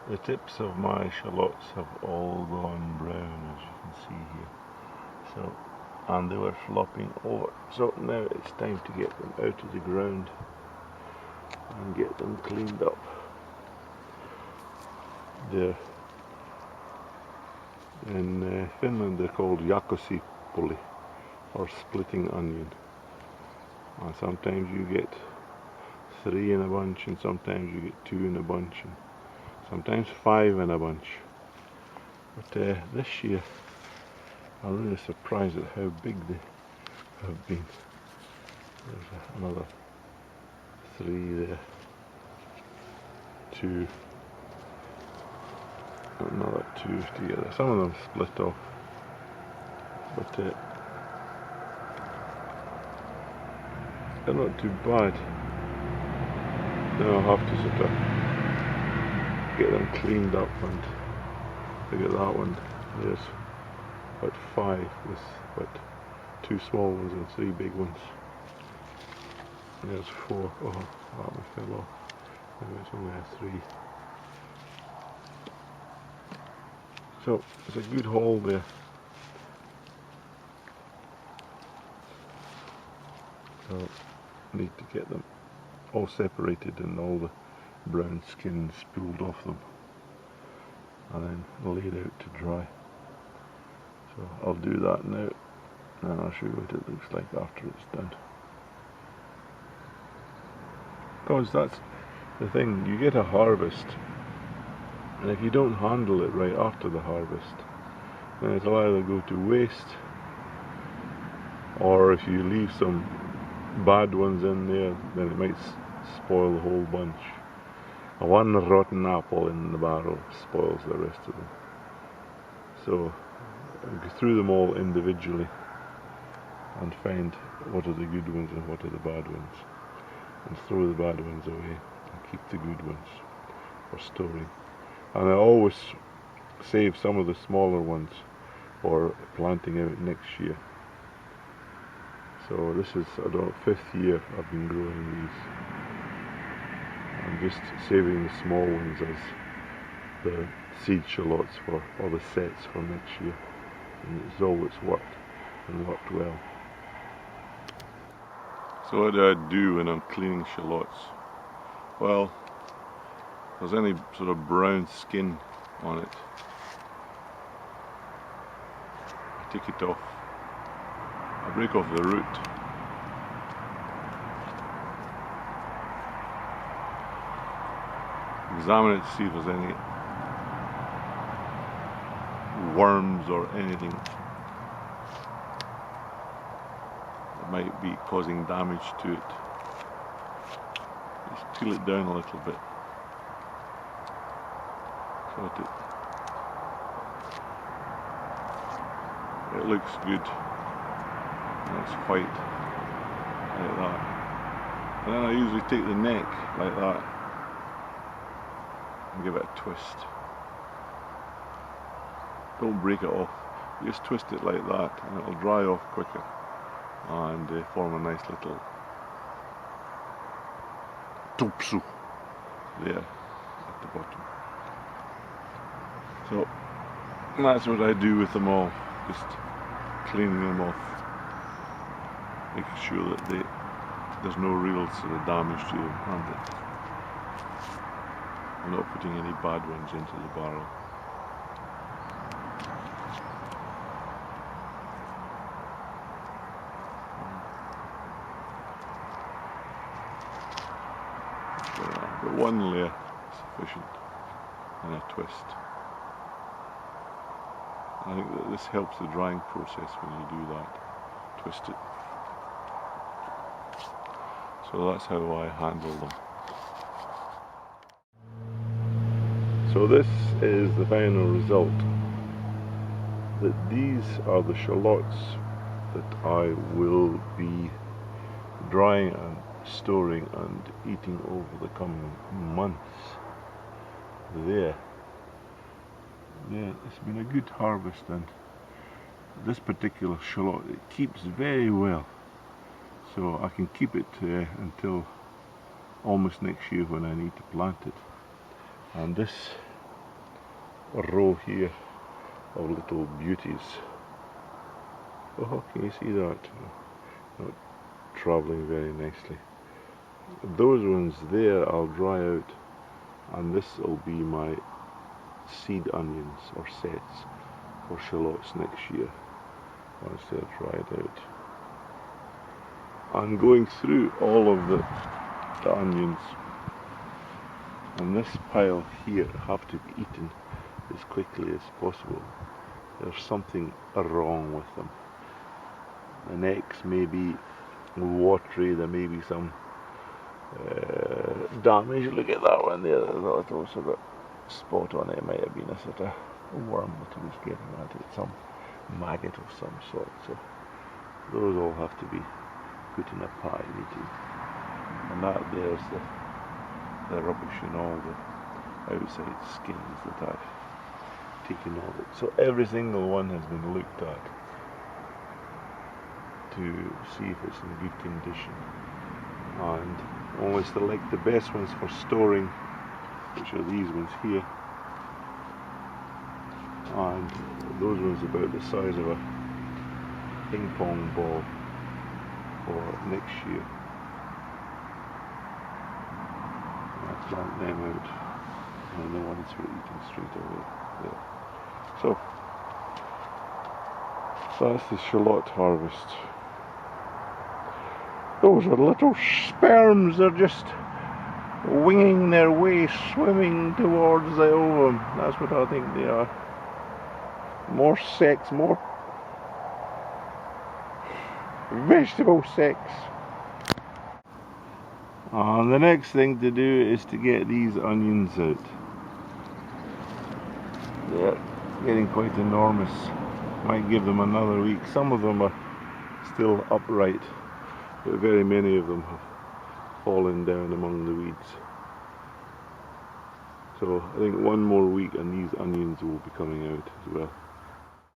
The tips of my shallots have all gone brown, as you can see here. So, and they were flopping over. So now it's time to get them out of the ground and get them cleaned up. In Finland they're called jakosipuli, or splitting onion. And sometimes you get 3 in a bunch, and sometimes you get 2 in a bunch, and sometimes 5 in a bunch. But this year I'm really surprised at how big they have been. There's another 3 there, 2, another 2 together. Some of them split off, but they're not too bad. Then I'll have to sort of get them cleaned up, and look at that one. There's about 5 with about 2 small ones and 3 big ones. There's 4. Oh, that one fell off. Maybe it's only a 3. So it's a good haul there. So I need to get them all separated and all the brown skins pulled off them, and then laid out to dry. So I'll do that now, and I'll show you what it looks like after it's done. Because that's the thing, you get a harvest, and if you don't handle it right after the harvest, then it'll either go to waste, or if you leave some bad ones in there, then it might spoil the whole bunch. One rotten apple in the barrel spoils the rest of them. So go through them all individually and find what are the good ones and what are the bad ones, and throw the bad ones away and keep the good ones for storing. And I always save some of the smaller ones for planting out next year. So this is, I don't know, 5th year I've been growing these. I'm just saving the small ones as the seed shallots for, or the sets for next year. And it's always worked, and worked well. So what do I do when I'm cleaning shallots? Well, if there's any sort of brown skin on it, I take it off. I break off the root. Examine it to see if there's any worms or anything that might be causing damage to it. Just peel it down a little bit. So it looks good. And it's white, like that. And then I usually take the neck like that and give it a twist. Don't break it off, just twist it like that, and it'll dry off quicker and form a nice little topsu there at the bottom. So that's what I do with them all, just cleaning them off, making sure that there's no real sort of damage to them, and that I'm not putting any bad ones into the barrel. But 1 layer is sufficient, and a twist. I think that this helps the drying process when you do that, twist it. So that's how I handle them. So this is the final result. That these are the shallots that I will be drying and storing and eating over the coming months. There, it's been a good harvest, and this particular shallot, it keeps very well, so I can keep it until almost next year when I need to plant it. And this row here of little beauties. Oh, can you see that? Not travelling very nicely. Those ones there I'll dry out, and this will be my seed onions or sets for shallots next year once they're dried out. I'm going through all of the onions, and this pile here have to be eaten as quickly as possible. There's something wrong with them. The necks may be watery, there may be some damage. Look at that one there, there's a little sort of spot on it. It might have been a sort of worm that he was getting at it, some maggot of some sort. So those all have to be put in a pie and eaten. And that there's the rubbish and all the outside skins that I've taken off it. So every single one has been looked at to see if it's in good condition, and only select the best ones for storing, which are these ones here, and those ones about the size of a ping pong ball for next year. And I plant them out, and the ones for eating straight away there. So that's the shallot harvest. Those are little sperms, they're just winging their way, swimming towards the ovum. That's what I think they are. More sex, more vegetable sex. And the next thing to do is to get these onions out. They're getting quite enormous. Might give them another week. Some of them are still upright, but very many of them have fallen down among the weeds. So I think one more week and these onions will be coming out as well.